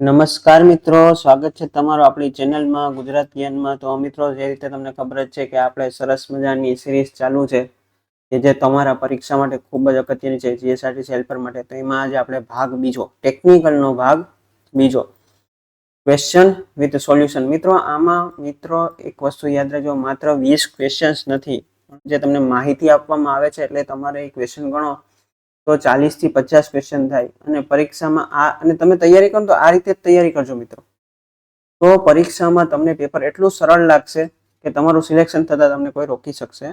નમસ્કાર મિત્રો, સ્વાગત છે તમારું આપણી ચેનલમાં ગુજરાત જ્ઞાનમાં। તો મિત્રો, જે રીતે તમને ખબર જ છે કે આપણે સરસ મજાની સિરીઝ ચાલુ છે કે જે તમારા પરીક્ષા માટે ખૂબ જ અગત્યની છે, જીએસઆરટીસી હેલ્પર માટે। તો એમાં આજે આપણે ભાગ બીજો, ટેકનિકલનો ભાગ બીજો, ક્વેશ્ચન વિથ સોલ્યુશન। મિત્રો, આમાં મિત્રો એક વસ્તુ યાદ રાખજો, માત્ર 20 ક્વેશ્ચન્સ નથી જે તમને માહિતી આપવામાં આવે છે, એટલે તમારે એ ક્વેશ્ચન ગણો તો 40 થી 50 ક્વેશ્ચન થાય। અને પરીક્ષામાં અને તમે તૈયારી કરો તો આ રીતે જ તૈયારી કરજો મિત્રો, તો પરીક્ષામાં તમને પેપર એટલું સરળ લાગશે કે તમારું સિલેક્શન થતા તમને કોઈ રોકી શકશે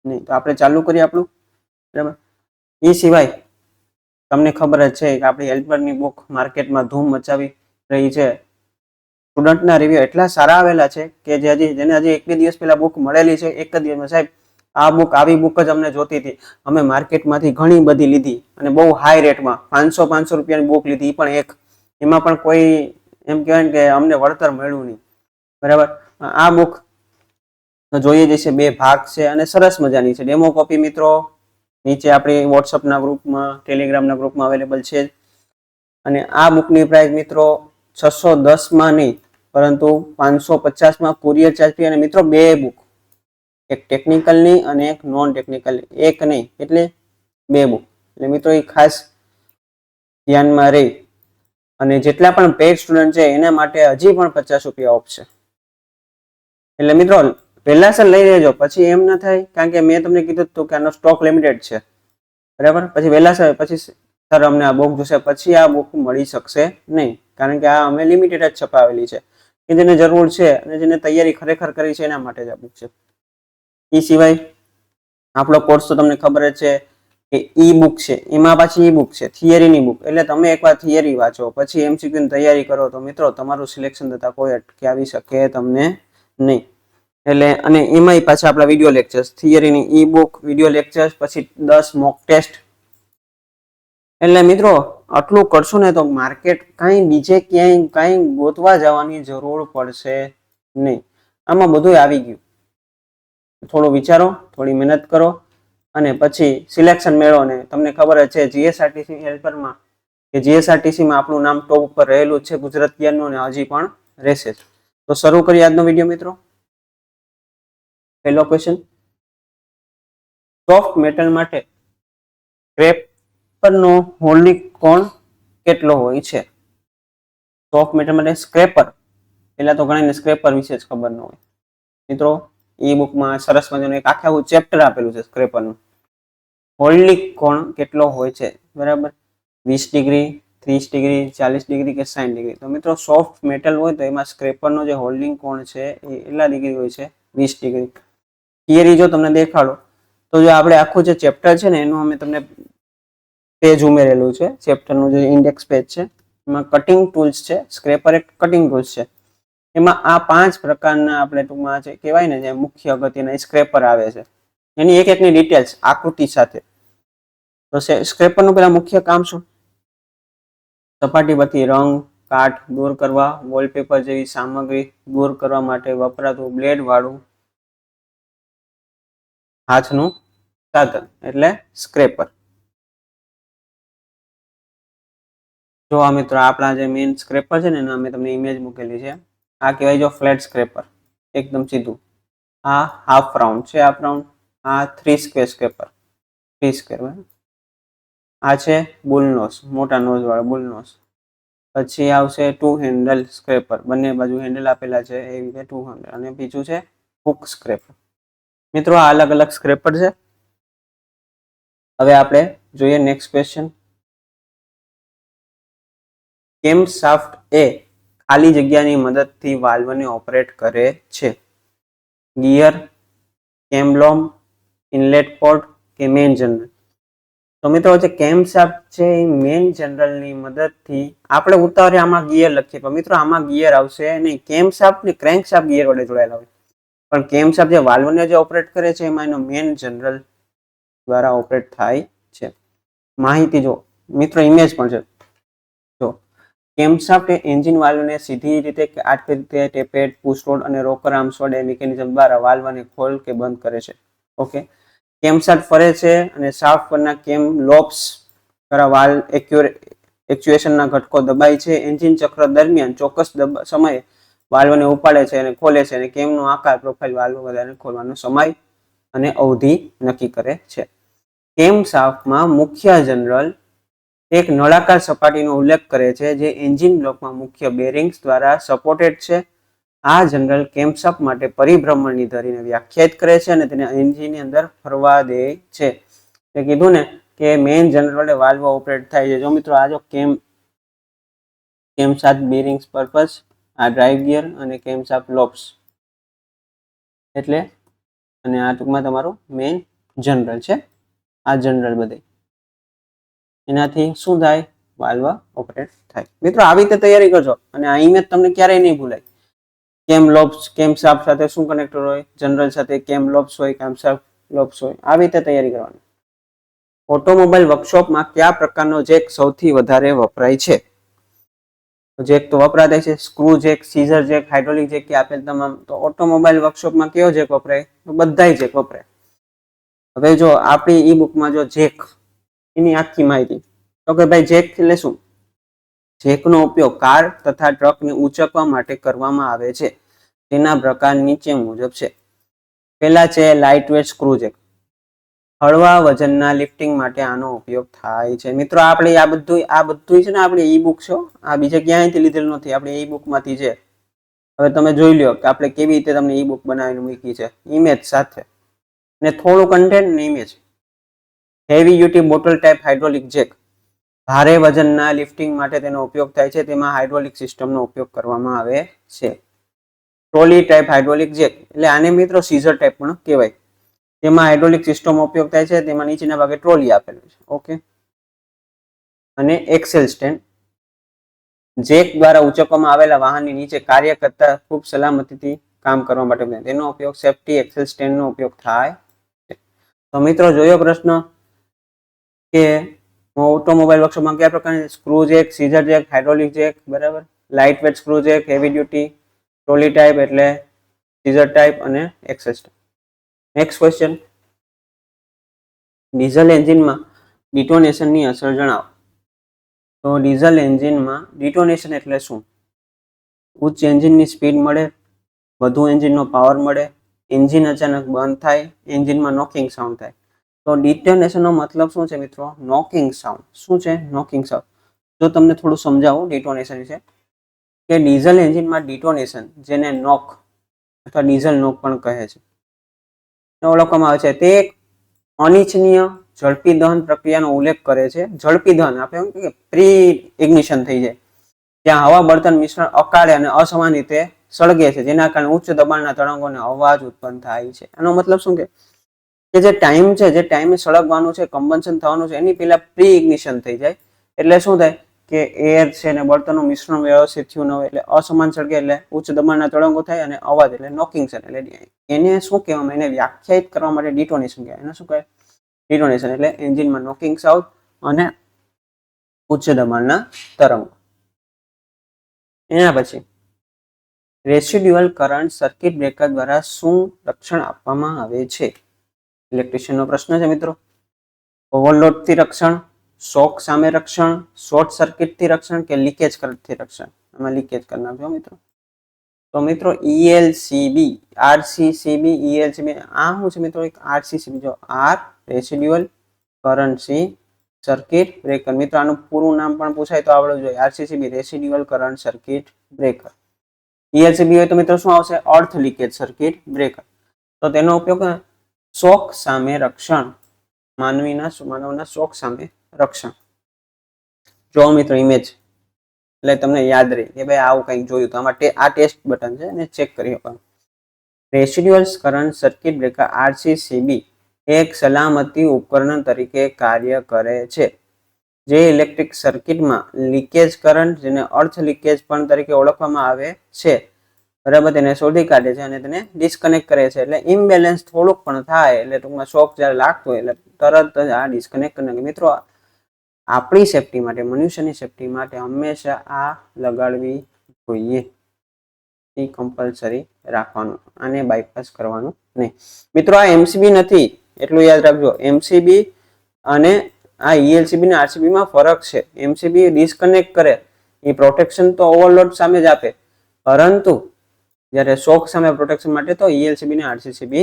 નહીં। તો આપણે ચાલુ કરીએ આપણું, બરાબર। એ સિવાય તમને ખબર જ છે કે આપણી હેલ્પરની બુક માર્કેટમાં ધૂમ મચાવી રહી છે। સ્ટુડન્ટના રિવ્યુ એટલા સારા આવેલા છે કે જેને હજી એક બે દિવસ પહેલા બુક મળેલી છે, એક જ દિવસમાં સાહેબ આ બુક, આવી બુક જ અમને જોતી હતી, અમે માર્કેટમાંથી ઘણી બધી લીધી અને બહુ હાઈ રેટમાં 500 રૂપિયાની બુક લીધી, પણ એક, એમાં પણ કોઈ એમ કહેવાય કે અમને વળતર મળ્યું નહીં, બરાબર। આ બુક જોઈએ જશે, 2 ભાગ છે અને સરસ મજાની છે। ડેમો કોપી મિત્રો નીચે આપણી વોટ્સઅપના ગ્રુપમાં, ટેલિગ્રામના ગ્રુપમાં અવેલેબલ છે। અને આ બુકની પ્રાઇસ મિત્રો 610 માં નહીં પરંતુ 550 માં કુરિયર ચાર્જ ફ્રી। અને મિત્રો 2 બુક, એક ટેકનિકલની અને એક નોન ટેકનિકલની, એક નહીં એટલે 2 બુક, એટલે મિત્રો એ ખાસ ધ્યાનમાં રહી। અને જેટલા પણ પેડ સ્ટુડન્ટ છે એના માટે હજી પણ 50 રૂપિયા ઓફ છે, એટલે મિત્રો પહેલા લઈ લેજો, પછી એમ ના થાય, કારણ કે મેં તમને કીધું હતું કે આનો સ્ટોક લિમિટેડ છે, બરાબર। પછી વહેલા પછી સર અમને આ બુક જોશે, પછી આ બુક મળી શકશે નહીં, કારણ કે આ અમે લિમિટેડ જ છપાવેલી છે કે જેને જરૂર છે અને જેને તૈયારી ખરેખર કરી છે એના માટે જ આ બુક છે। એ સિવાય આપણો કોર્સ તો તમને ખબર જ છે કે ઈ બુક છે, એમાં પાછી ઈ બુક છે થિયરીની બુક, એટલે તમે એકવાર થિયરી વાંચો પછી એમસીક્યુ ની તૈયારી કરો તો મિત્રો તમારું સિલેક્શન થતા કોઈ અટકાવી શકે તમને નહીં। એટલે અને એમાંય પાછા આપણા વિડીયો લેક્ચર્સ, થિયરીની ઈ બુક, વિડીયો લેક્ચર્સ, પછી 10 મોક ટેસ્ટ। એટલે મિત્રો આટલું કરશો ને તો માર્કેટ કાંઈ બીજે ક્યાંય કાંઈ ગોતવા જવાની જરૂર પડશે નહીં, આમાં બધું આવી ગયું। થોડું વિચારો, થોડી મહેનત કરો અને પછી સિલેક્શન મેળવો। ને તમને ખબર જ છે જીએસઆરટીસી હેલ્પરમાં કે જીએસઆરટીસીમાં આપણું નામ ટોપ ઉપર રહેલું છે ગુજરાત જ્ઞાનનું, અને હજી પણ રહેશે। તો શરૂ કરીએ આજનો વિડીયો મિત્રો। પહેલો ક્વેશ્ચન, સોફ્ટ મેટલ માટે સ્ક્રેપરનો હોલ્ડિંગ કોણ કેટલો હોય છે? સોફ્ટ મેટલ માટે સ્ક્રેપર, પહેલા તો ઘણાને સ્ક્રેપર વિશે જ ખબર ન હોય મિત્રો, ઈ બુકમાં સરસ મજાનું એક આખું ચેપ્ટર આપેલું છે સ્ક્રેપરનું। હોલ્ડિંગ કોણ કેટલો હોય છે, બરાબર? 20 ડિગ્રી, 30 ડિગ્રી, 40 ડિગ્રી કે 60 ડિગ્રી। તો મિત્રો સોફ્ટ મેટલ હોય તો એમાં સ્ક્રેપરનો જે હોલ્ડિંગ કોણ છે એ એટલા ડિગ્રી હોય છે, 20 ડિગ્રી। થિયરી જો તમને દેખાડો તો જો આપણે આખું જે ચેપ્ટર છે ને એનું અમે તમને પેજ ઉમેરેલું છે, ચેપ્ટરનું જે ઇન્ડેક્સ પેજ છે એમાં કટિંગ ટૂલ્સ છે, સ્ક્રેપર એક કટિંગ ટૂલ્સ છે, એમાં આ 5 પ્રકારના આપણે ટૂંકમાં જે કહેવાય ને જે મુખ્ય અગત્યના સ્ક્રેપર આવે છે, એની એક એકની ડિટેલ્સ આકૃતિ સાથે। તો સ્ક્રેપરનું પેલા મુખ્ય કામ શું? સપાટી પરથી રંગ, કાટ દૂર કરવા, વોલપેપર જેવી સામગ્રી દૂર કરવા માટે વપરાતું બ્લેડ વાળું હાથનું સાધન એટલે સ્ક્રેપર। જો આ મિત્રો આપણા જે મેઇન સ્ક્રેપર છે ને એના અમે તમને ઇમેજ મૂકેલી છે, આ કહેવાય જો ફ્લેટ સ્ક્રેપર, એકદમ સીધું। આ હાફ રાઉન્ડ છે, હાફ રાઉન્ડ। આ 3 સ્ક્વેર સ્ક્રેપર, 3 સ્ક્વેર। આ છે બુલ નોઝ, મોટા નોઝ વાળો બુલ નોઝ। પછી આવશે 2 હેન્ડલ સ્ક્રેપર, બંને બાજુ હેન્ડલ આપેલા છે એ રીતે 2 હેન્ડલ। અને બીજું છે હુક સ્ક્રેપર। મિત્રો આ અલગ અલગ સ્ક્રેપર છે। હવે આપણે જોઈએ નેક્સ્ટ ક્વેશ્ચન, કેમ શાફ્ટ એ ખાલી જગ્યાની મદદથી વાલ્વને ઓપરેટ કરે છે? ગિયર, કેમ્બલોમ, ઇનલેટ પોર્ટ કે મેઇન જનરલ? તો મિત્રો જે કેમ શાફ્ટ છે એ મેઇન જનરલની મદદથી, આપણે ઉતાવળે આમાં ગિયર લખીએ પણ મિત્રો આમાં ગિયર આવશે નહીં, કેમ શાફ્ટ ને ક્રેન્ક શાફ્ટ ગિયર વડે જોડાયેલા હોય, પણ કેમ શાફ્ટ જે વાલ્વને જે ઓપરેટ કરે છે એમાં એનો મેઇન જનરલ દ્વારા ઓપરેટ થાય છે। માહિતી જો મિત્રો, ઇમેજ પણ છે જો, કેમશાફ્ટ એ એન્જિન વાલ્વને સીધી રીતે કે આટલી રીતે ટેપેડ, પુશ રોડ અને રોકર આર્મ્સ વડે મિકેનિઝમ દ્વારા વાલ્વને ખોલ કે બંધ કરે છે। ઓકે, કેમશાફ્ટ ફરે છે અને શાફ્ટ પરના કેમ લોબ્સ દ્વારા વાલ્વ એક્ચ્યુએશનના ઘટકો દબાય છે, એન્જિન ચક્ર દરમિયાન ચોક્કસ સમયે વાલ્વને ઉપાડે છે અને ખોલે છે, અને કેમનો આકાર, પ્રોફાઇલ વાલ્વ વધારે ખોલવાનો સમય અને અવધિ નક્કી કરે છે. કેમ શાફ્ટમાં મુખ્ય જનરલ એક નળાકાર સપાટીનો ઉલ્લેખ કરે છે જે એન્જિન બ્લોકમાં મુખ્ય બેરિંગ્સ દ્વારા સપોર્ટેડ છે. આ જનરલ કેમશાફ્ટ માટે પરિભ્રમણની ધરીને વ્યાખ્યાયિત કરે છે અને તેને એન્જિનની અંદર ફરવા દે છે. મેં કીધું ને કે મેઇન જનરલ વડે વાલ્વ ઓપરેટ થાય છે. જો મિત્રો આ જો કેમશાફ્ટ બેરિંગ્સ પર્પસ, આ ડ્રાઇવ ગિયર અને કેમશાફ્ટ લોબ્સ એટલે, અને આ ટૂંકમાં તમારું મેઇન જનરલ છે. આ જનરલ બધે એનાથી શું થાય? વાલ્વ ઓપરેટ થાય. મિત્રો આવી રીતે તૈયારી કરજો અને આ ઇમેજ તમને ક્યારેય નહીં ભૂલાય. કેમ લોબ્સ, કેમશાફ્ટ સાથે શું કનેક્ટર હોય, જનરલ સાથે કેમ લોબ્સ હોય, કેમશાફ્ટ લોબ્સ હોય, આવી રીતે તૈયારી કરવાની. ઓટોમોબાઈલ વર્કશોપમાં કયા પ્રકારનો જેક સૌથી વધારે વપરાય છે? જેક તો વપરાતા છે, screw jack, scissor jack, hydraulic jack કે આપેલ તમામ. તો ઓટોમોબાઈલ વર્કશોપમાં કયો જેક વપરાય? તો બધાય જેક વપરાય. હવે જો આપણી ઈ બુકમાં જો જેક એની આખી માહિતી, તો કે ભાઈ જેક એટલે શું? જેકનો ઉપયોગ કાર તથા ટ્રકને ઊંચકવા માટે કરવામાં આવે છે. તેના પ્રકાર નીચે મુજબ છે. પહેલા છે લાઇટ વેટ સ્ક્રૂ જેક. હળવા વજનના લિફ્ટિંગ માટે આનો ઉપયોગ થાય છે. મિત્રો આપણે આ બધું છે ને આપણે ઈ બુક છે, આ બીજે ક્યાંયથી લીધેલું નથી, આપણે ઈ બુકમાંથી છે. હવે તમે જોઈ લો કે આપણે કેવી રીતે તમને ઈ બુક બનાવીને મૂકી છે, ઇમેજ સાથે ને થોડું કન્ટેન્ટ ને image. Heavy duty bottle type hydraulic Jack. ભારે વજનના લિફ્ટિંગ માટે તેનો ઉપયોગ થાય છે. તેમાં હાઇડ્રોલિક સિસ્ટમનો ઉપયોગ કરવામાં આવે છે. ટ્રોલી ટાઈપ હાઇડ્રોલિક જેક એટલે આને મિત્રો સીઝર ટાઈપ પણ કહેવાય. તેમાં હાઇડ્રોલિક સિસ્ટમનો ઉપયોગ થાય છે. તેમાં નીચેના ભાગે ટ્રોલી આપેલું છે. ઓકે. અને એક્સેલ સ્ટેન્ડ. જેક દ્વારા ઉંચકવામાં આવેલા વાહનની નીચે કાર્ય કરતા ખૂબ સલામતીથી કામ કરવા માટે તેનો ઉપયોગ સેફ્ટી એક્સેલ સ્ટેન્ડનો ઉપયોગ થાય છે. તો મિત્રો જોયો પ્રશ્ન કે ઓટોમોબાઈલ વર્કશોપમાં કયા પ્રકારની screw jack, scissor jack, hydraulic jack, બરાબર, light weight screw jack, heavy duty, trolley type એટલે સીઝર ટાઈપ અને axle stand. Next question, diesel એન્જિનમાં ડિટોનેશનની અસર જણાવો. તો ડીઝલ એન્જિનમાં ડિટોનેશન એટલે શું? ઉચ્ચ એન્જિનની સ્પીડ મળે, વધુ એન્જિનનો પાવર મળે, એન્જિન અચાનક બંધ થાય, એન્જિનમાં નોકિંગ સાઉન્ડ થાય. તો ડિટોનેશનનો મતલબ શું છે મિત્રો? Knocking sound. શું છે? Knocking sound. જો તમને થોડું સમજાવું ડિટોનેશન વિશે, કે ડીઝલ એન્જિનમાં ડિટોનેશન, જેને નોક અથવા ડીઝલ નોક પણ કહે છે, ઓળખવામાં આવે છે. તે એક અનિચ્છનીય ઝડપી દહન પ્રક્રિયાનો ઉલ્લેખ કરે છે. ઝડપી દહન આપણે એમ કે પ્રી ઇગ્નિશન થઈ જાય, ત્યાં હવા બળતણ મિશ્રણ અકાળે અને અસમાન રીતે સળગે છે, જેના કારણે ઉચ્ચ દબાણના તરંગોને અવાજ ઉત્પન્ન થાય છે. આનો મતલબ શું કે જે ટાઈમ છે, જે ટાઈમે સળગવાનું છે, કમ્બન્શન થવાનું છે, એની પહેલા પ્રી ઇગ્નિશન થઈ જાય. એટલે શું થાય કે એર છે ને બળતણનું મિશ્રણ વ્યવસ્થિત થયું ન હોય એટલે અસમાન સળગે, એટલે ઉચ્ચ દબાણના તરંગો થાય, અને અવાજ એટલે નોકિંગ છે. એટલે એને શું કહેવામાં, એને વ્યાખ્યાયિત કરવા માટે ડિટોનેશન કહેવાય. એને શું કહેવાય? ડિટોનેશન એટલે એન્જિનમાં નોકિંગ સાઉન્ડ અને ઉચ્ચ દબાણના તરંગો. એના પછી રેસિડ્યુઅલ કરંટ સર્કિટ બ્રેકર દ્વારા શું રક્ષણ આપવામાં આવે છે? ઇલેક્ટ્રિશિયનનો પ્રશ્ન છે મિત્રો. ઓવરલોડથી રક્ષણ, શોક સામે રક્ષણ, શોર્ટ સર્કિટથી રક્ષણ કે લીકેજ કરંટથી રક્ષણ? આમાં લીકેજ કરી નાખજો મિત્રો. તો મિત્રો ELCB, RCCB, ELCB આ શું છે મિત્રો? એક RCCB, જો R residual current, C circuit breaker. મિત્રો આનું પૂરું નામ પણ પૂછાય તો આવડવું જોઈએ. RCCB residual current circuit breaker. ELCB હોય તો મિત્રો શું આવશે? અર્થ લીકેજ સર્કિટ બ્રેકર. તો તેનો ઉપયોગ શોક સામે રક્ષણ, માનવના શોક સામે રક્ષણ. જો મિત્રો ઇમેજ એટલે તમને યાદ રહે કે ભાઈ આવું કંઈક જોયું તો આમાં આ ટેસ્ટ બટન છે અને ચેક કરી શકો. Residual current circuit breaker RCCB એક સલામતી ઉપકરણ તરીકે કાર્ય કરે છે, જે ઇલેક્ટ્રિક સર્કિટમાં લીકેજ કરંટ, જેને અર્થ લીકેજ પણ તરીકે ઓળખવામાં આવે છે, બરાબર, તેને શોધી કાઢે છે અને તેને ડિસ્કનેક્ટ કરે છે. એટલે ઇમ્બેલેન્સ થોડુંક પણ થાય એટલે ટૂંકમાં શોક જ્યારે લાગતો હોય એટલે તરત જ આ ડિસ્કનેક્ટ કરી નાખે. મિત્રો આપણી સેફટી માટે, મનુષ્યની સેફટી માટે હંમેશા આ લગાડવી જોઈએ. એ કમ્પલસરી રાખવાનું, આને બાયપાસ કરવાનું નહીં. મિત્રો આ MCB નથી એટલું યાદ રાખજો. MCB અને આ ELCB ને RCB માં ફરક છે. MCB ડિસ્કનેક્ટ કરે, એ પ્રોટેક્શન તો ઓવરલોડ સામે જ આપે, પરંતુ જ્યારે શોક સામે પ્રોટેક્શન માટે તો ELCB ને RCCB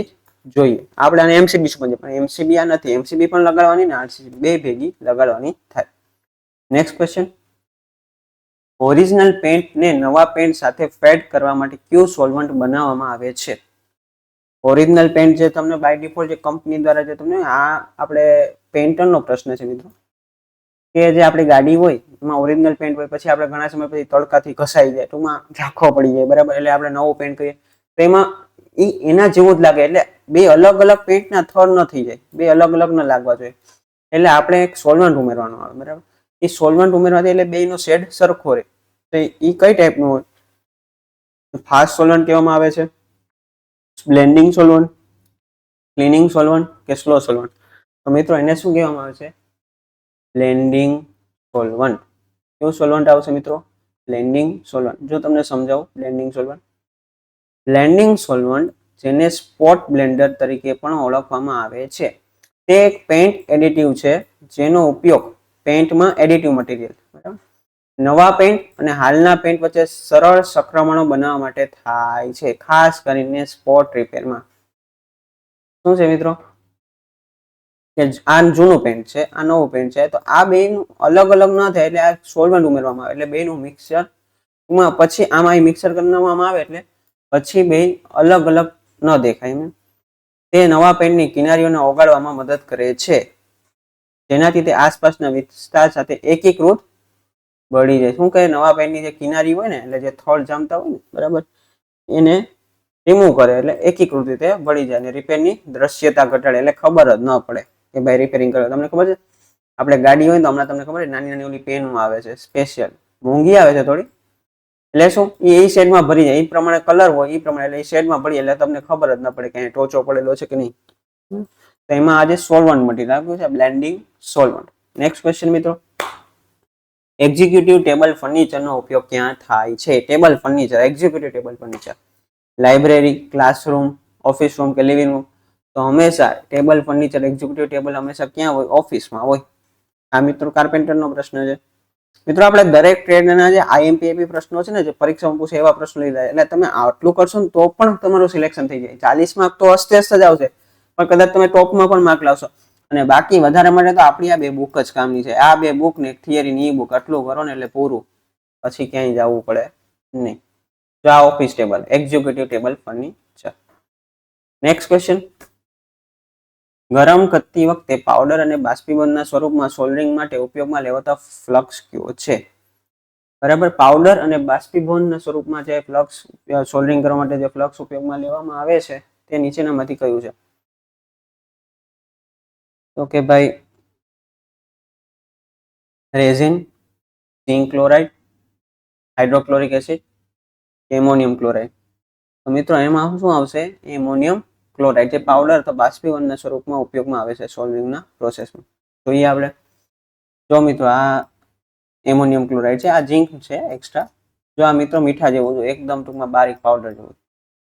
જોઈએ. આપણે આને MCB સમજીએ, પણ MCB આ નથી. MCB પણ લગાડવાની ને RCCB બે ભેગી લગાડવાની થાય. નેક્સ્ટ ક્વેશ્ચન, ઓરિજિનલ પેન્ટ ને નવા પેન્ટ સાથે ફેડ કરવા માટે કયું સોલ્વન્ટ બનાવવામાં આવે છે? ઓરિજિનલ પેન્ટ જે તમને બાય ડિફોલ્ટ જે કંપની દ્વારા જે તમને આ આપણે પેન્ટરનો પ્રશ્ન છે મિત્રો, કે જે આપણી ગાડી હોય એમાં ઓરિજિનલ પેન્ટ હોય, પછી આપણે ઘણા સમય પછી તડકાથી ઘસાઈ જાય, ટૂંકમાં ઝાંખો પડી જાય, બરાબર, એટલે આપણે નવો પેન્ટ કરીએ તો એમાં એના જેવું જ લાગે, એટલે બે અલગ અલગ પેન્ટના થર ન થઈ જાય, બે અલગ અલગ ન લાગવા જોઈએ, એટલે આપણે એક સોલ્વન્ટ ઉમેરવાનું આવે, બરાબર. એ સોલ્વન્ટ ઉમેરવાથી એટલે બેનો શેડ સરખો રહે. તો એ કઈ ટાઈપનું હોય? ફાસ્ટ સોલ્વન્ટ કહેવામાં આવે છે, બ્લેન્ડિંગ સોલ્વન્ટ, ક્લીનિંગ સોલ્વન્ટ કે સ્લો સોલ્વન્ટ? તો મિત્રો એને શું કહેવામાં આવે છે? Blending solvent. કેવું સોલ્વન્ટ આવશે મિત્રો? Blending solvent. જો તમને સમજાવું, બ્લેન્ડિંગ સોલ્વન્ટ, બ્લેન્ડિંગ સોલ્વન્ટ જેને સ્પોટ બ્લેન્ડર તરીકે પણ ઓળખવામાં આવે છે, તે એક પેન્ટ એડિટિવ છે જેનો ઉપયોગ પેન્ટમાં એડિટિવ મટીરિયલ, બરાબર, નવા પેન્ટ અને હાલના પેન્ટ વચ્ચે સરળ સંક્રમણો બનાવવા માટે થાય છે, ખાસ કરીને સ્પોટ રિપેરમાં. શું છે મિત્રો? કે આ જૂનું પેન્ટ છે, આ નવું પેન્ટ છે, તો આ બે અલગ અલગ ન થાય એટલે આ સોલ્વન્ટ ઉમેરવામાં આવે, એટલે બેનું મિક્સર પછી આમાં મિક્સર કરવામાં આવે એટલે પછી બે અલગ અલગ ન દેખાય. તે નવા પેન્ટની કિનારીઓને ઓગાળવામાં મદદ કરે છે, જેનાથી તે આસપાસના વિસ્તાર સાથે એકીકૃત બળી જાય. શું કહે? નવા પેન્ટની જે કિનારી હોય ને, એટલે જે થડ જામતા હોય ને, બરાબર, એને રિમૂવ કરે એટલે એકીકૃત રીતે બળી જાય અને રિપેરની દ્રશ્યતા ઘટાડે, એટલે ખબર જ ન પડે કે ભાઈ રિપેરિંગ કરે. તમને ખબર છે, આપણે ગાડી હોય તો હમણાં તમને ખબર છે નાની નાની ઓલી પેન આવે છે સ્પેશિયલ, મોંઘી આવે છે થોડી, એટલે શું એ શેડમાં ભરી જાય, એ પ્રમાણે કલર હોય એ પ્રમાણે, એટલે એ શેડમાં ભરી, એટલે તમને ખબર જ ન પડે કે ટોચો પડેલો છે કે નહીં. તો એમાં આજે સોલ્વન્ટ મટીરિયલ આપ્યું છે, બ્લેન્ડિંગ સોલ્વન્ટ. નેક્સ્ટ ક્વેશ્ચન મિત્રો, એક્ઝિક્યુટિવ ટેબલ ફર્નિચરનો ઉપયોગ ક્યાં થાય છે? Table furniture, executive table furniture, library, classroom, office room કે લિવિંગ રૂમ? તો હંમેશા ટેબલ ફર્નિચર, એક્ઝિક્યુટિવ ટેબલ હંમેશા ક્યાં હોય? ઓફિસમાં હોય. આ મિત્રો કાર્પેન્ટરનો પ્રશ્ન છે. મિત્રો આપણે દરેક ટ્રેડના જે IMP પ્રશ્નો છે ને, જે પરીક્ષામાં પૂછે એવા પ્રશ્નો લીધા, એટલે તમે આટલું કરશો ને તો પણ તમારું સિલેક્શન થઈ જાય. 40 માર્ક તો અસ્તેસ્ત જ આવશે, પણ કદાચ તમે ટોપમાં પણ માર્ક લાવશો. અને બાકી વધારે માટે તો આપણી આ બે બુક જ કામની છે. આ બે બુક ને થિયરીની બુક, આટલું કરો ને એટલે પૂરું, પછી ક્યાંય જવું પડે નહીં. તો આ office table, executive table furniture. Next question, ગરમ કરતી વખતે પાવડર અને બાષ્પીભવનના સ્વરૂપમાં સોલ્ડરિંગ માટે ઉપયોગમાં લેવાતા ફ્લક્સ કયો છે? બરાબર, પાવડર અને બાષ્પીભવનના સ્વરૂપમાં જે ફ્લક્સ સોલ્ડરિંગ કરવા માટે જે ફ્લક્સ ઉપયોગમાં લેવામાં આવે છે તે નીચેનામાંથી કયું છે? તો કે ભાઈ resin, zinc chloride, hydrochloric acid, ammonium chloride? તો મિત્રો એમાં શું આવશે? એમોનિયમ ક્લોરાઇડ, જે પાવડર અથવા બાષ્પીભવનના સ્વરૂપમાં ઉપયોગમાં આવે છે સોલ્ડરિંગના પ્રોસેસમાં. જોઈએ આપણે. જો મિત્રો આ એમોનિયમ ક્લોરાઇડ છે, આ ઝિંક છે એક્સ્ટ્રા. જો આ મિત્રો મીઠા જેવું છે, એકદમ ટૂંકમાં બારીક પાવડર જેવું.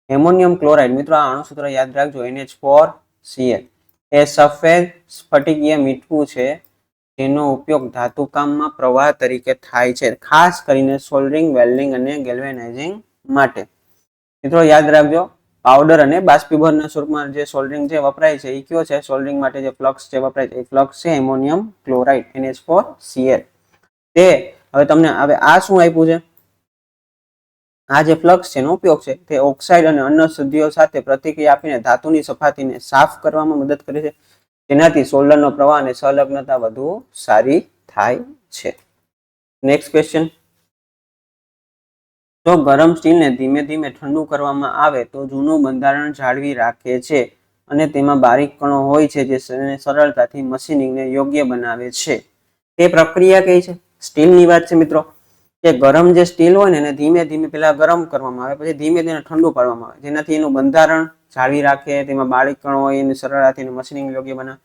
એમોનિયમ ક્લોરાઇડ મિત્રો આ અણુસૂત્ર યાદ રાખજો, NH4Cl. એ સફેદ સ્ફટિકીય મીઠું છે જેનો ઉપયોગ ધાતુકામમાં પ્રવાહ તરીકે થાય છે, ખાસ કરીને સોલ્ડરિંગ, વેલ્ડિંગ અને ગેલ્વેનાઇઝિંગ માટે. મિત્રો યાદ રાખજો, પાવડર અને બાષ્પીભવનના સ્વરૂપમાં જે સોલ્ડરિંગ જે વપરાય છે એ કયો છે? સોલ્ડરિંગ માટે જે ફ્લક્સ જે વપરાય છે એ ફ્લક્સ છે એમોનિયમ ક્લોરાઇડ, NH4Cl. તે હવે તમને હવે આ શું આપ્યું છે? આ જે ફ્લક્સ છે એનો ઉપયોગ છે તે ઓક્સાઇડ અને અન્ય શુદ્ધિઓ સાથે પ્રતિક્રિયા આપીને ધાતુની સપાટીને સાફ કરવામાં મદદ કરે છે, જેનાથી સોલ્ડરનો પ્રવાહ અને સંલગ્નતા વધુ સારી થાય છે. નેક્સ્ટ ક્વેશ્ચન, જો ગરમ સ્ટીલને ધીમે ધીમે ઠંડુ કરવામાં આવે તો જૂનું બંધારણ જાળવી રાખે છે અને તેમાં બારીક કણો હોય છે જે સરળતાથી મશીનિંગને યોગ્ય બનાવે છે. તે પ્રક્રિયા કઈ છે? સ્ટીલની વાત છે મિત્રો, કે ગરમ જે સ્ટીલ હોય ને એને ધીમે ધીમે પેલા ગરમ કરવામાં આવે, પછી ધીમે ધીમે ઠંડુ પાડવામાં આવે, જેનાથી એનું બંધારણ જાળવી રાખે, તેમાં બારીક કણો હોય એને સરળતાથી મશીનિંગ યોગ્ય બનાવે.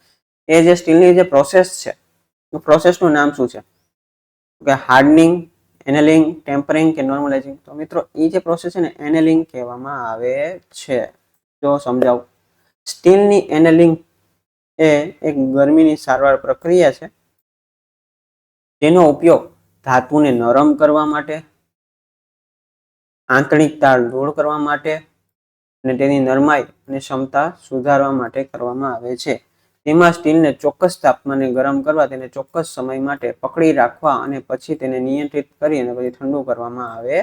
એ જે સ્ટીલની જે પ્રોસેસ છે, પ્રોસેસનું નામ શું છે? કે હાર્ડનિંગ, એનેલિંગ, ટેમ્પરિંગ કે નોર્મલાઇઝિંગ? તો મિત્રો એ જે પ્રોસેસ છે ને એનેલિંગ કહેવામાં આવે છે. જો સમજાવું, સ્ટીલની એનેલિંગ એ એક ગરમીની સારવાર પ્રક્રિયા છે તેનો ઉપયોગ ધાતુને નરમ કરવા માટે, આંતરિક તાણ દૂર કરવા માટે અને તેની નરમાઈ અને ક્ષમતા સુધારવા માટે કરવામાં આવે છે. તેમાં સ્ટીલને ચોક્કસ તાપમાને ગરમ કરવા, તેને ચોક્કસ સમય માટે પકડી રાખવા અને પછી તેને નિયંત્રિત કરી અને પછી ઠંડુ કરવામાં આવે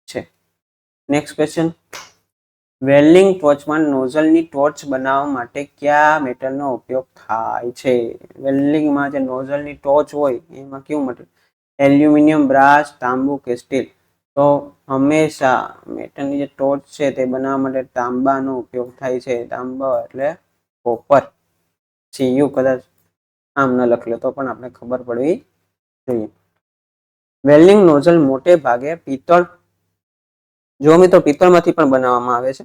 છે. નેક્સ્ટ ક્વેશ્ચન, વેલ્ડિંગ ટોર્ચમાં નોઝલની ટોર્ચ બનાવવા માટે કયા મેટલનો ઉપયોગ થાય છે? વેલ્ડિંગમાં જે નોઝલની ટોર્ચ હોય એમાં કેવું મટીરિયલ? એલ્યુમિનિયમ, બ્રાસ, તાંબુ કે સ્ટીલ? તો હંમેશા મેટલની જે ટોર્ચ છે તે બનાવવા માટે તાંબાનો ઉપયોગ થાય છે. તાંબા એટલે કોપર. સીયુ કદાચ આમ ન લખેલો તો પણ આપણે ખબર પડવી જોઈએ. વેલ્ડિંગ નોઝલ મોટે ભાગે પિત્તળ, જો મિત્રો પિત્તળમાંથી પણ બનાવવામાં આવે છે.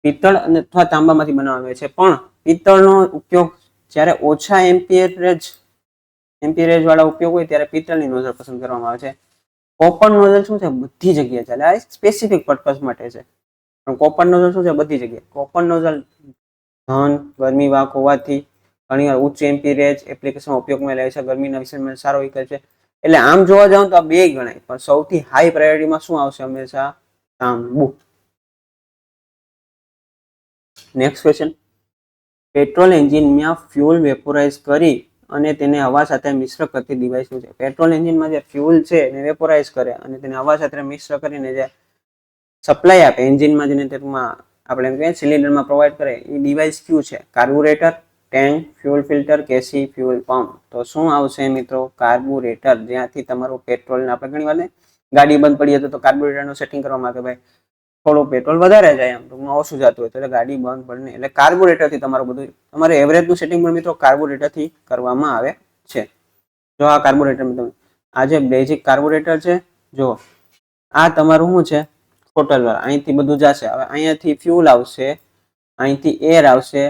પિત્તળ અને અથવા તાંબામાંથી બનાવવામાં આવે છે, પણ પિત્તળનો ઉપયોગ જ્યારે ઓછા એમ્પિયરેજ વાળા ઉપયોગ હોય ત્યારે પિત્તળની નોઝલ પસંદ કરવામાં આવે છે. કોપર નોઝલ શું છે? બધી જગ્યાએ ચાલે. આ સ્પેસિફિક પર્પઝ માટે છે, પણ કોપર નોઝલ શું છે? બધી જગ્યાએ. કોપર નોઝલ ઘન ગરમી વાહક હોવાથી ઘણીવાર ઉચ્ચ એમ્પિયરેજ એપ્લિકેશનમાં ઉપયોગમાં લેવાય છે. ગરમીના વિષયમાં સારો વિકલ્પ છે. એટલે આમ જોવા જાવ તો આ બે ગણાય, પણ સૌથી હાઈ પ્રાયોરિટીમાં શું આવશે? હંમેશા તાંબુ. નેક્સ્ટ ક્વેશ્ચન, પેટ્રોલ એન્જિનમાં ફ્યુલ વેપોરાઇઝ કરી અને તેને હવા સાથે મિશ્ર કરતી ડિવાઇસ શું છે? પેટ્રોલ એન્જિનમાં જે ફ્યુલ છે એને વેપોરાઇઝ કરે અને તેને હવા સાથે મિશ્ર કરીને જે સપ્લાય આપે એન્જિનમાં, જેને તેમાં આપણે એમ કહીએ સિલિન્ડરમાં પ્રોવાઈડ કરે, એ ડિવાઇસ કયું છે? કાર્બોરેટર, ટેન્ક, ફ્યુલ ફિલ્ટર, કેસી ફ્યુલ પંપ? તો શું આવશે મિત્રો? કાર્બોરેટર. જ્યાંથી તમારું પેટ્રોલ, આપણે ઘણી વાર ગાડી બંધ પડી હતી તો કાર્બોરેટરનું સેટિંગ કરવામાં આવે, ભાઈ થોડું પેટ્રોલ વધારે જાય, એમ ટૂંકમાં ઓછું જતું હોય તો એટલે ગાડી બંધ પડે. એટલે કાર્બોરેટરથી તમારું બધું, તમારે એવરેજનું સેટિંગ પણ મિત્રો કાર્બોરેટરથી કરવામાં આવે છે. જો આ કાર્બોરેટર, આ જે બેઝિક કાર્બોરેટર છે, જો આ તમારું શું છે? ટોટલ વાર અહીંથી બધું જશે. હવે અહીંયાથી ફ્યુલ આવશે, અહીંથી એર આવશે.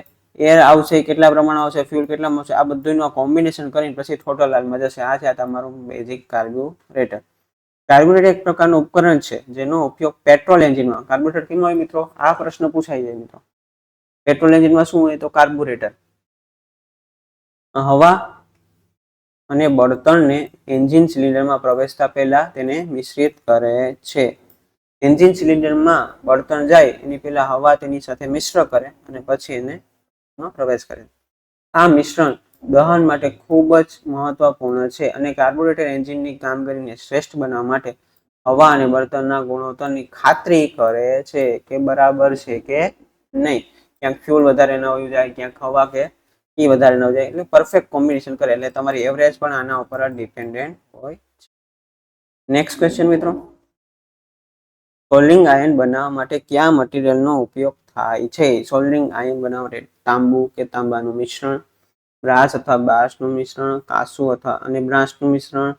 એર આવશે કેટલા પ્રમાણ આવશે, ફ્યુલ કેટલામાં આવશે, આ બધુંનું કોમ્બિનેશન કરીને પછી ટોટલ વારમાં જશે. આ છે તમારું બેઝિક કાર્બોરેટર. કાર્બોરેટર એક પ્રકારનું ઉપકરણ છે જેનો ઉપયોગ પેટ્રોલ એન્જિનમાં, કાર્બોરેટર કેમ હોય મિત્રો? આ પ્રશ્ન પૂછાઈ જાય મિત્રો. પેટ્રોલ એન્જિનમાં શું હોય? તો કાર્બોરેટર. હવા અને બળતણને એન્જિન સિલિન્ડરમાં પ્રવેશતા પહેલા તેને મિશ્રિત કરે છે. એન્જિન સિલિન્ડરમાં બળતણ જાય એની પહેલા હવા તેની સાથે મિશ્ર કરે અને પછી એને પ્રવેશ કરે. આ મિશ્રણ દહન માટે ખૂબ જ મહત્વપૂર્ણ છે અને કાર્બોરેટર એન્જિનની કામગીરીને શ્રેષ્ઠ બનાવવા માટે હવા અને બળતણના ગુણોત્તરની ખાતરી કરે છે કે બરાબર છે કે નહીં. ક્યાંક ફ્યુલ વધારે ન હોવી જાય, ક્યાંક હવા કે એ વધારે ન જાય, એટલે પરફેક્ટ કોમ્બિનેશન કરે. એટલે તમારી એવરેજ પણ આના ઉપર ડિપેન્ડન્ટ હોય છે. નેક્સ્ટ ક્વેશ્ચન મિત્રો, સોલ્ડરિંગ આયર્ન બનાવવા માટે કયા મટીરિયલનો ઉપયોગ થાય છે? સોલ્ડરિંગ આયર્ન બનાવવા માટે તાંબુ કે તાંબાનું મિશ્રણ, બ્રાસ અથવા બ્રાસનું મિશ્રણ, કાંસુ અથવા અને બ્રાસનું મિશ્રણ,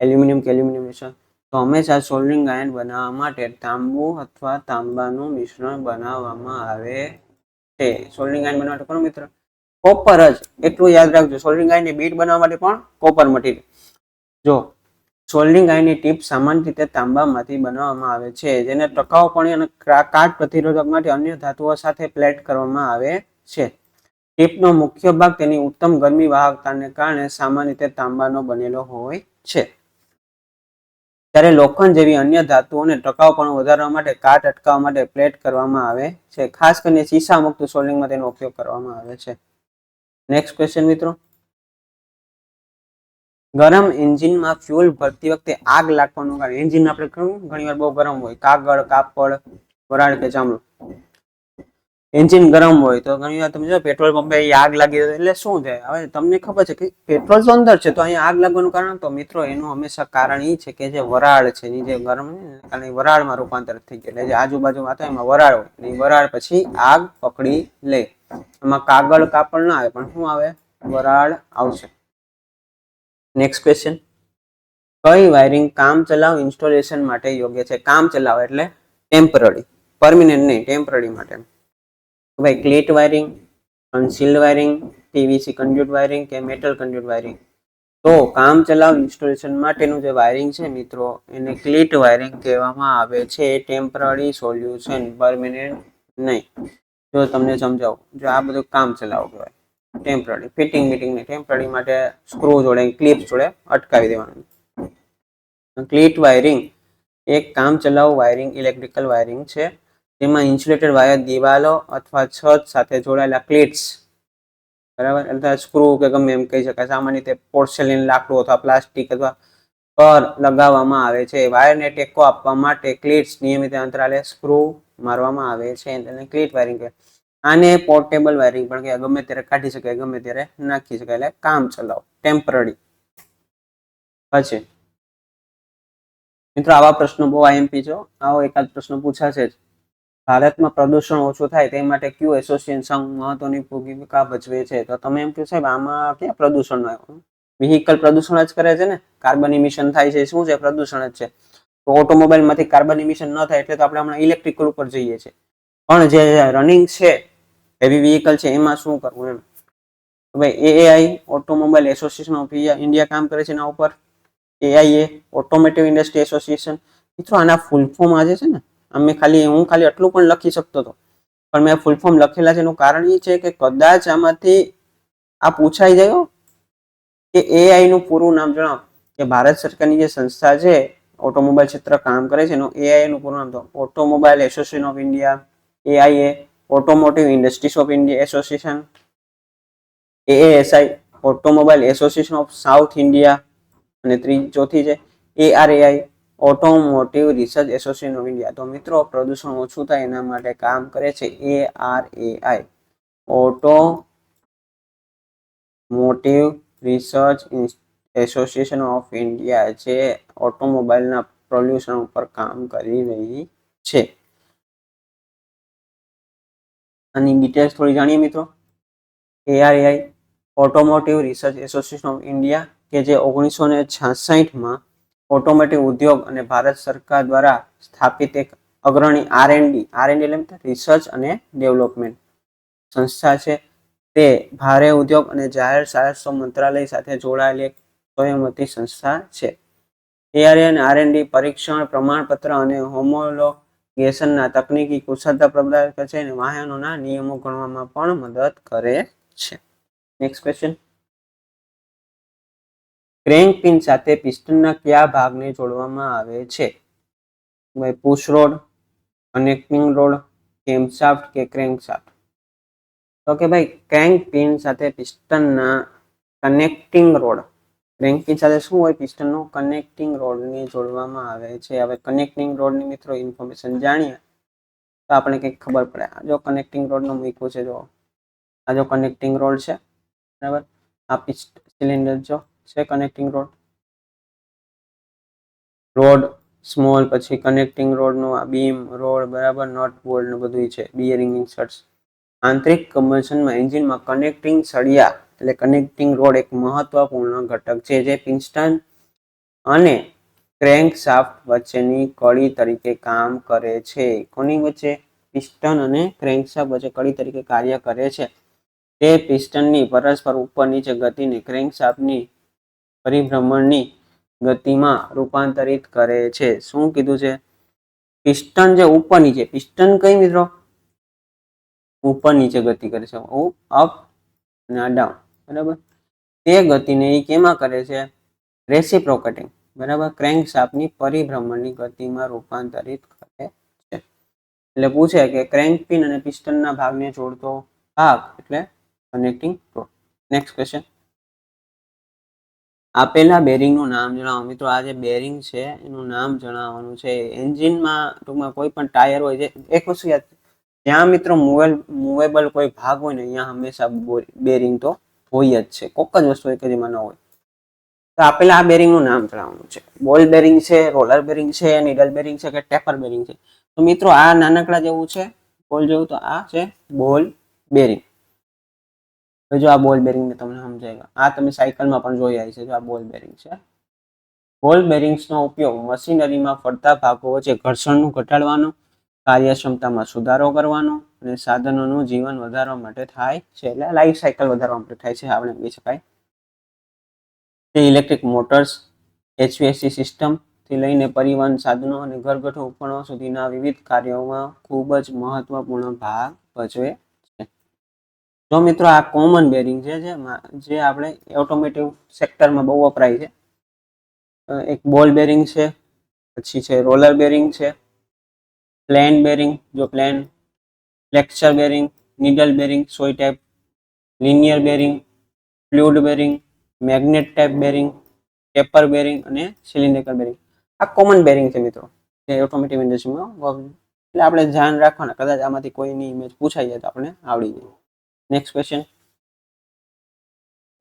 એલ્યુમિનિયમ કે એલ્યુમિનિયમ મિશ્રણ? તો હંમેશા સોલ્ડરિંગ આયર્ન બનાવવા માટે તાંબુ અથવા તાંબાનું મિશ્રણ બનાવવામાં આવે છે. સોલ્ડરિંગ આયર્ન બનાવવા માટે કોણ મિત્ર? કોપર જ. એટલું યાદ રાખજો, સોલ્ડરિંગ આયર્નની બીટ બનાવવા માટે પણ કોપર મટીરિયલ. જો સોલ્ડરિંગ આયર્નની ટીપ સામાન્ય રીતે તાંબામાંથી બનાવવામાં આવે છે, જેને ટકાઉપણું અને કાટ પ્રતિરોધક માટે અન્ય ધાતુઓ સાથે પ્લેટ કરવામાં આવે છે. ટીપનો મુખ્ય ભાગ તેની ઉત્તમ ગરમી વાહકતાને કારણે સામાન્ય રીતે તાંબાનો બનેલો હોય છે. ત્યારે લોખંડ જેવી અન્ય ધાતુઓને ટકાઉપણું વધારવા માટે કાટ અટકાવવા માટે પ્લેટ કરવામાં આવે છે. ખાસ કરીને સીસા મુક્ત સોલ્ડરિંગમાં તેનો ઉપયોગ કરવામાં આવે છે. નેક્સ્ટ ક્વેશ્ચન મિત્રો, ગરમ એન્જિનમાં ફ્યુલ ભરતી વખતે આગ લાગવાનું કારણ? એન્જિન આપણે ઘણી વાર બહુ ગરમ હોય, કાગળ, કાપડ, વરાળ કે ચામડું, એન્જિન ગરમ હોય તો ઘણી વાર તમે જો પેટ્રોલ પંપે આગ લાગી એટલે શું છે? હવે તમને ખબર છે કે પેટ્રોલ તો અંદર છે, તો અહીંયા આગ લાગવાનું કારણ? તો મિત્રો એનું હંમેશા કારણ એ છે કે જે વરાળ છે એ જે ગરમ અને વરાળમાં રૂપાંતર થઈ ગયું, એટલે જે આજુબાજુ વાતાવરણમાં વરાળ હોય એ વરાળ પછી આગ પકડી લે. એમાં કાગળ, કાપડ ના આવે, પણ શું આવે? વરાળ આવશે. નેક્સ્ટ ક્વેશ્ચન, કઈ વાયરિંગ કામ ચલાવ ઇન્સ્ટોલેશન માટે યોગ્ય છે? કામ ચલાવ એટલે ટેમ્પરરી, પરમિનન્ટ નહીં, ટેમ્પરરી માટે. ભાઈ ક્લિટ વાયરિંગ, કન્સીલ્ડ વાયરિંગ, પીવીસી કન્ડ્યુટ વાયરિંગ કે મેટલ કન્ડ્યુટ વાયરિંગ? તો કામ ચલાવ ઇન્સ્ટોલેશન માટેનું જે વાયરિંગ છે મિત્રો એને ક્લિટ વાયરિંગ કહેવામાં આવે છે. ટેમ્પરરી સોલ્યુશન, પરમિનન્ટ નહીં. જો તમને સમજાવું, જો આ બધું કામ ચલાવ કહેવાય. ટેમ્પરરી. ફિટિંગ મીટિંગ ને ટેમ્પરરી માટે સ્ક્રૂ જોડે ક્લિપ જોડે અટકાવી દેવાનું. ક્લિટ વાયરિંગ એક કામ ચલાઉ વાયરિંગ ઇલેક્ટ્રિકલ વાયરિંગ છે. તેમાં ઇન્સ્યુલેટેડ વાયર દિવાલો અથવા છત સાથે જોડાયેલા ક્લિટ્સ, બરાબર, એટલે સ્ક્રૂ કે ગમે એમ કહી શકાય, સામાન્ય રીતે પોર્સેલિન લાકડું અથવા પ્લાસ્ટિક અથવા પર લગાવવામાં આવે છે. વાયરને ટેકો આપવા માટે ક્લિટ્સ નિયમિત અંતરાલે સ્ક્રૂ મારવામાં આવે છે, તેને ક્લિટ વાયરિંગ કહેવાય. આને પોર્ટેબલ વાયરિંગ પણ કહેવાય, ગમે ત્યારે કાઢી શકાય, ગમે ત્યારે નાખી શકાય, એટલે કામ ચલાવ ટેમ્પરરી. પછી મિત્રો આવા પ્રશ્નો બહુ આઈએમપી છો, આવો એકાદ પ્રશ્ન પૂછાશે જ. ભારતમાં પ્રદૂષણ ઓછું થાય તે માટે કયું એસોસિએશન મહત્વની ભૂમિકા ભજવે છે? તો તમે એમ કહો સાહેબ આમાં ક્યાં પ્રદૂષણ આવ્યું? વ્હીકલ પ્રદૂષણ જ કરે છે ને, કાર્બન ઇમિશન થાય છે, શું છે? પ્રદૂષણ જ છે. તો ઓટોમોબાઈલ માંથી કાર્બન ઇમિશન ન થાય એટલે તો આપણે હમણાં ઇલેક્ટ્રિકલ ઉપર જઈએ છીએ. પણ જે રનિંગ છે હેવી વ્હીકલ છે એમાં શું કરવું એમ. ભાઈ AI automobile association of India કામ કરે છે એના ઉપર. AIA automotive industry association. મિત્રો આના ફૂલ ફોર્મ આજે છે ને, હું ખાલી આટલું પણ લખી શકતો હતો, પણ મેં ફૂલ ફોર્મ લખેલા છે. એનું કારણ એ છે કે કદાચ આમાંથી આ પૂછાઈ જાય કે એઆઈ નું પૂરું નામ જણાવો. કે ભારત સરકારની જે સંસ્થા છે ઓટોમોબાઈલ ક્ષેત્ર કામ કરે છે એનું એઆઈ નું પૂરું નામ તો automobile association of India. AIA automotive industries of India association. ASI automobile association of South India. અને ચોથી છે ARAI automotive research association of India. તો મિત્રો પ્રદૂષણ ઓછું થાય એના માટે કામ કરે છે ARAI automotive research association of India, જે ઓટોમોબાઈલના પોલ્યુશન ઉપર કામ કરી રહી છે. આની ડિટેલ્સ થોડી જાણીએ મિત્રો. ARAI automotive research association of India કે જે 1966માં ઓટોમોટિવ ઉદ્યોગ અને ભારત સરકાર દ્વારા સ્થાપિત એક અગ્રણી આરએનડી એટલે રિસર્ચ અને ડેવલપમેન્ટ સંસ્થા છે. તે ભારે ઉદ્યોગ અને જાહેર સાહસો મંત્રાલય સાથે જોડાયેલી એક સ્વયંમતી સંસ્થા છે. એઆરએ અને આરએનડી પરીક્ષણ, પ્રમાણપત્ર અને હોમોલોગેશનના તકનીકી કુશળતા પ્રદાન કરે છે અને વાહનોના નિયમો ઘડવામાં પણ મદદ કરે છે. Next question. ક્રેન્ક પિન સાથે પિસ્ટનના કયા ભાગને જોડવામાં આવે છે? Push road, connecting road, camshaft કે ક્રેન્કશાફ્ટ? તો કે ભાઈ ક્રેન્ક પિન સાથે પિસ્ટનના કનેક્ટિંગ રોડ, ક્રેન્ક પિન સાથે શું હોય? પિસ્ટનનો કનેક્ટિંગ રોડને જોડવામાં આવે છે. હવે કનેક્ટિંગ રોડની મિત્રો ઇન્ફોર્મેશન જાણીએ તો આપણે કંઈક ખબર પડે. આ જો કનેક્ટિંગ રોડનું મૂક્યું છે, જો આ જો કનેક્ટિંગ રોડ છે, બરાબર. આ સિલિન્ડર જો છે કનેક્ટિંગ રોડ સ્મોલ, પછી કનેક્ટિંગ રોડનું આ બીમ રોડ, બરાબર, નટ બોલ્ટ ને બધું છે, બિયરિંગ ઇન્સર્ટ્સ. આંતરિક કમ્બશનમાં એન્જિનમાં કનેક્ટિંગ સળિયા એટલે કનેક્ટિંગ રોડ એક મહત્વપૂર્ણ ઘટક છે, જે પિસ્ટન અને ક્રેન્કશાફ્ટ વચ્ચેની કડી તરીકે કામ કરે છે. કોની વચ્ચે? પિસ્ટન અને ક્રેન્કશાફ્ટ વચ્ચે કડી તરીકે કાર્ય કરે છે. તે પિસ્ટનની પરસ્પર ઉપર નીચે ગતિને ક્રેન્કશાફ્ટની પરિભ્રમણની ગતિમાં રૂપાંતરિત કરે છે. શું કીધું છે? પિસ્ટન જે ઉપર નીચે, પિસ્ટન કઈ મિત્રો? ઉપર નીચે ગતિ કરે છે, અપ અને ડાઉન, બરાબર. તે ગતિને એ કેમાં કરે છે? રેસિપ્રોકેટિંગ, બરાબર, ક્રેન્કશાફ્ટની પરિભ્રમણની ગતિમાં રૂપાંતરિત કરે છે. એટલે પૂછે કે ક્રેન્ક પિન અને પિસ્ટનના ભાગને જોડતો ભાગ એટલે કનેક્ટિંગ રોડ. Next question. આપેલા બેરિંગનું નામ જણાવો. મિત્રો આ જે બેરિંગ છે એનું નામ જણાવવાનું છે. એન્જિનમાં ટૂંકમાં કોઈ પણ ટાયર હોય છે, એક વસ્તુ યાદ, જ્યાં મિત્રો મૂવેબલ કોઈ ભાગ હોય ને અહીંયા હંમેશા બેરિંગ તો હોય જ છે. કોક જ વસ્તુ હોય કે જેમાં ન હોય. તો આપેલા આ બેરિંગનું નામ જણાવવાનું છે. બોલ બેરિંગ છે, રોલર બેરિંગ છે, નીડલ બેરિંગ છે કે ટેપર બેરિંગ છે? તો મિત્રો આ નાનકડા જેવું છે, બોલ જેવું, તો આ છે બોલ બેરિંગ. જો આ બોલ બેરિંગ ને તમને સમજાય, આ તમે સાયકલમાં પણ જોઈ આવી છે. જો આ બોલ બેરિંગ છે. બોલ બેરિંગ્સનો ઉપયોગ મશીનરીમાં ફરતા ભાગો વચ્ચે ઘર્ષણનું ઘટાડવાનો, કાર્યક્ષમતામાં સુધારો કરવાનો અને સાધનોનું જીવન વધારવા માટે થાય છે. એટલે લાઈફ સાયકલ વધારવા માટે થાય છે, આપણે કહી શકાય. ઇલેક્ટ્રિક મોટર્સ, એચવીએસી સિસ્ટમ થી લઈને પરિવહન સાધનો અને ઘરગથ્થુ ઉપકરણો સુધીના વિવિધ કાર્યોમાં ખૂબ જ મહત્વપૂર્ણ ભાગ ભજવે છે. જો મિત્રો આ કોમન બેરિંગ છે જે આપણે ઓટોમેટિવ સેક્ટરમાં બહુ વપરાય છે. એક બોલ બેરિંગ છે, પછી છે રોલર બેરિંગ છે, પ્લેન બેરિંગ, જો plain, flexure bearing, needle bearing, સોય type, linear bearing, fluid bearing, magnet type bearing, taper bearing અને સિલિન્ડ્રિકલ બેરિંગ. આ કોમન બેરિંગ છે મિત્રો, જે ઓટોમેટિક ઇન્ડસ્ટ્રીમાં એટલે આપણે ધ્યાન રાખવાના, કદાચ આમાંથી કોઈની ઇમેજ પૂછાઈ જાય તો આપણે આવડી જાય. નેક્સ્ટ ક્વેશ્ચન,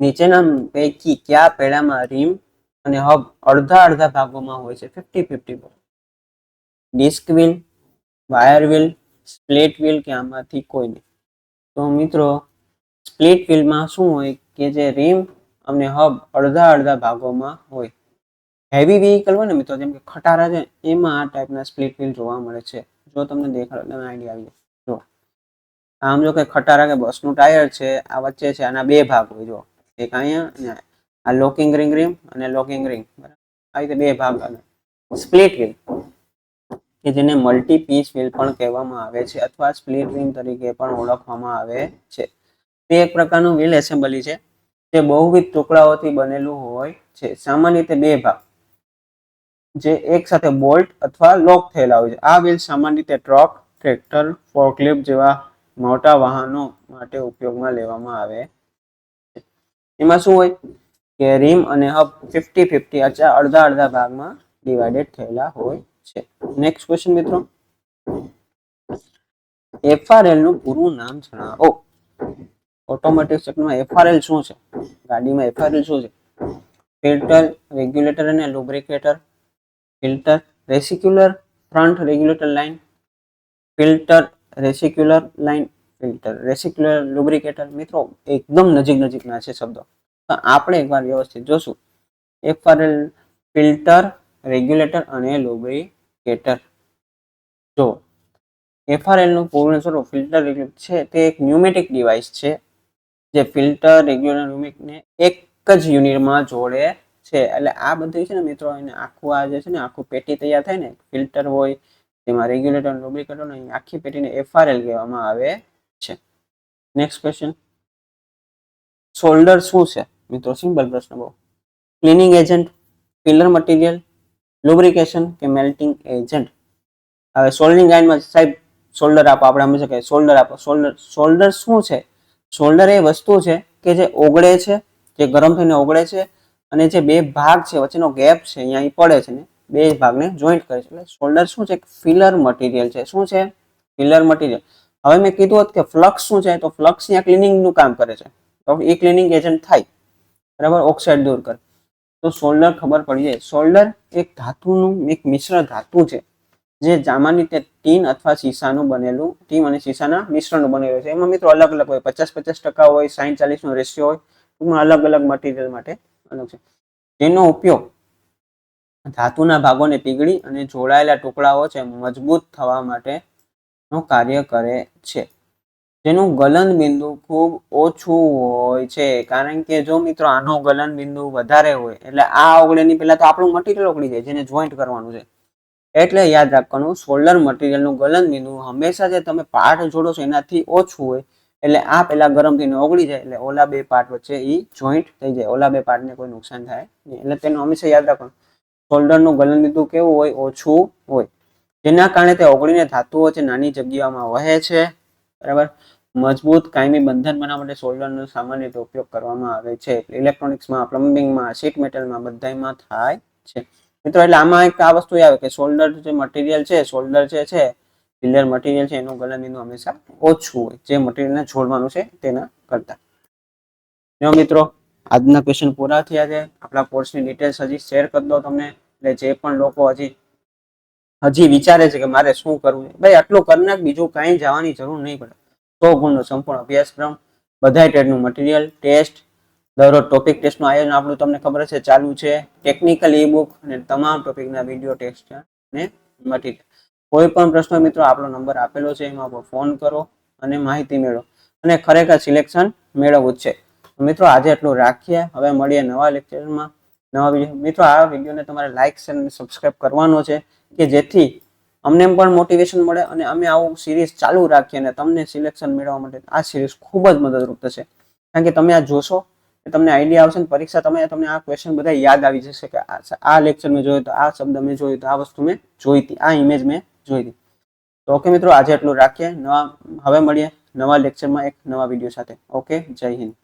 નીચેના પૈકી કયા પેડામાં રીમ અને હબ અડધા ભાગોમાં હોય છે? 50-50. Disc wheel, wire wheel, split wheel કે આમાંથી કોઈ નહીં. તો મિત્રો સ્પ્લિટ વ્હીલમાં શું હોય કે જે રીમ અને હબ અડધા ભાગોમાં હોય. હેવી વ્હીકલ હોય ને મિત્રો, જેમ કે ખટારા છે, એમાં આ ટાઈપના સ્પ્લિટ વ્હીલ જોવા મળે છે. જો તમને દેખાડો તમે આઈડિયા આવી જાય. જો આમ જો કે ખટારા કે બસનું ટાયર છે, આ વચ્ચે છે, આના બે ભાગ હોય. જો એક અહીંયા, આ લોકિંગ રિમ અને લોકિંગ રિંગ, આ રીતે બે ભાગ આવે. સ્પ્લિટ વ્હીલ કે જેને મલ્ટી પીસ વ્હીલ પણ કહેવામાં આવે છે અથવા સ્પ્લિટ રિમ તરીકે પણ ઓળખવામાં આવે છે. તે એક પ્રકારનું વ્હીલ એસેમ્બલી છે જે બહુવિધ ટુકડાઓથી બનેલું હોય છે. સામાન્ય રીતે બે ભાગ જે એક સાથે બોલ્ટ અથવા લોક થયેલા હોય છે. આ વ્હીલ સામાન્ય રીતે ટ્રક, ટ્રેક્ટર, ફોર્કલિફ્ટ જેવા મોટા વાહનો માટે ઉપયોગમાં લેવામાં આવે છે. એમાં શું હોય કે રીમ અને હબ 50-50 અડધા ભાગમાં ડિવાઇડેડ થયેલા હોય છે. નેક્સ્ટ ક્વેશ્ચન મિત્રો, FRL નું પૂરું નામ જણાવો. ઓટોમેટિક સેક્ટરમાં FRL શું છે? ગાડીમાં FRL શું છે? ફિલ્ટર, રેગ્યુલેટર અને લુબ્રિકેટર. ફિલ્ટર, રેસિક્યુલર ફ્રન્ટ રેગ્યુલેટર લાઇન. ફિલ્ટર, રેસિક્યુલર લાઇન, ફિલ્ટર, રેસિક્યુલર લુબ્રિકેટર. મિત્રો એકદમ નજીકના છે શબ્દો, આપણે એકવાર વ્યવસ્થિત જોશું. FRL ફિલ્ટર, રેગ્યુલેટર અને લુબ્રિકેટર. જો FRL નું પૂર્ણ સ્વરૂપ ફિલ્ટર રેગ્યુલેટર છે, તે એક ન્યુમેટિક ડિવાઇસ છે જે ફિલ્ટર, રેગ્યુલેટર, લ્યુબ્રિકેટરને એક જ યુનિટમાં જોડે છે. એટલે આ બધું છે ને મિત્રો, એને આખું આ જે છે ને આખું પેટી તૈયાર થાય ને, ફિલ્ટર હોય તેમાં રેગ્યુલેટર, લુબ્રિકેટર ને આખી પેટીને FRL કહેવામાં આવે છે. નેક્સ્ટ ક્વેશ્ચન, સોલ્ડર શું છે? મિત્રો સિમ્પલ પ્રશ્ન બહુ. Cleaning agent, filler material, lubrication કે મેલ્ટિંગ એજન્ટ. હવે સોલ્ડરિંગ લાઇનમાં સાહેબ સોલ્ડર આપો, આપણે સમજી શકાય. સોલ્ડર આપો. સોલ્ડર શું છે? સોલ્ડર એ વસ્તુ છે કે જે ઓગળે છે, જે ગરમ થઈને ઓગળે છે, અને જે બે ભાગ છે વચ્ચેનો ગેપ છે અહીંયા પડે છે ને બે ભાગને જોઈન્ટ કરે છે. એટલે સોલ્ડર શું છે? ફિલર મટીરિયલ છે. શું છે? Filler material. હવે મેં કીધું હોત કે ફ્લક્સ શું છે, તો ફ્લક્સ ત્યાં ક્લિનિંગનું કામ કરે છે, તો એ ક્લિનિંગ એજન્ટ થાય, બરાબર, ઓક્સાઇડ દૂર કરે. તો સોલ્ડર ખબર પડી જાય. સોલ્ડર એક ધાતુનું એક મિશ્ર ધાતુ છે જે સામાન્ય રીતે ટીન અથવા શીશાનું બનેલું, ટીન અને શીશાના મિશ્રણનું બનેલું છે. એમાં મિત્રો અલગ હોય, 50-50% હોય, 60-40 રેશિયો હોય, ટૂંકમાં અલગ મટીરિયલ માટે અલગ છે. તેનો ઉપયોગ ધાતુના ભાગોને પીગળી અને જોડાયેલા ટુકડાઓ છે મજબૂત થવા માટેનું કાર્ય કરે છે. જેનું ગલન બિંદુ ખૂબ ઓછું હોય છે, કારણ કે જો મિત્રો આનો ગલન બિંદુ વધારે હોય એટલે આ ઓગળેની પહેલા તો આપણું મટીરિયલ ઓગળી જાય, જેને જોઈન્ટ કરવાનું છે. એટલે યાદ રાખવાનું, સોલ્ડર મટીરિયલનું ગલન બિંદુ હંમેશા જે તમે પાર્ટ જોડો છો એનાથી ઓછું હોય. એટલે આ પેલા ગરમ થઈને ઓગળી જાય એટલે ઓલા બે પાર્ટ વચ્ચે એ જોઈન્ટ થઈ જાય, ઓલા બે પાર્ટને કોઈ નુકસાન થાય નહીં. એટલે તેનું હંમેશા યાદ રાખવાનું, સોલ્ડરનું ગલન બિંદુ કેવું હોય? ઓછું હોય, જેના કારણે તે ઓગળીને ધાતુઓ છે નાની જગ્યાઓમાં વહે છે, બરાબર. મજબૂત કાયમી બંધન બનાવવા માટે સોલ્ડરનો સામાન્ય રીતે ઉપયોગ કરવામાં આવે છે. ઇલેક્ટ્રોનિક્સમાં, પ્લમ્બિંગમાં, શીટ મેટલમાં બધામાં થાય છે મિત્રો. એટલે આમાં એક આ વસ્તુ આવે કે સોલ્ડર જે મટીરિયલ છે, સોલ્ડર જે છે ફિલર મટીરિયલ છે, એનું ગલન બિંદુ હંમેશા ઓછું હોય જે મટીરિયલને જોડવાનું છે તેના કરતા. જો મિત્રો આજના ક્વેશ્ચન પૂરા થયા છે. આપણા કોર્સની ડિટેલ્સ હજી શેર કરી દો તમને, એટલે જે પણ લોકો હજી વિચારે છે કે મારે શું કરવું છે, ભાઈ આટલું કરી નાખ, બીજું કાંઈ જવાની જરૂર નહીં પડે. 100 ગુણનો સંપૂર્ણ અભ્યાસક્રમ, બધા ટેટનું મટીરિયલ, ટેસ્ટ, દરરોજ ટોપિક ટેસ્ટનું આયોજન આપણું તમને ખબર છે ચાલુ છે. ટેકનિકલ ઈ બુક અને તમામ ટોપિકના વિડીયો ટેસ્ટ અને મટીરિયલ. કોઈ પણ પ્રશ્ન મિત્રો આપણો નંબર આપેલો છે, એમાં ફોન કરો અને માહિતી મેળવો અને ખરેખર સિલેક્શન મેળવવું જ છે. મિત્રો આજે એટલું રાખીએ, હવે મળીએ નવા લેક્ચરમાં, નવા વિડીયો. મિત્રો આ વિડીયોને તમારે લાઈક, શેર અને સબસ્ક્રાઇબ કરવાનો છે કે જેથી અમને પણ મોટિવેશન મળે અને અમે આવું સિરીઝ ચાલુ રાખીએ અને તમને સિલેક્શન મેળવવા માટે આ સિરીઝ ખૂબ જ મદદરૂપ થશે. કારણ કે તમે આ જોશો તમને આઈડિયા આવશે ને પરીક્ષા તમને આ ક્વેશ્ચન બધા યાદ આવી જશે કે આ લેક્ચર મેં જોયું તો આ શબ્દ મેં જોયું તો આ વસ્તુ મેં જોઈ હતી, આ ઇમેજ મેં જોઈ હતી. તો ઓકે મિત્રો, આજે એટલું રાખીએ. હવે મળીએ નવા લેક્ચરમાં એક નવા વિડીયો સાથે. ઓકે, જય હિન્દ.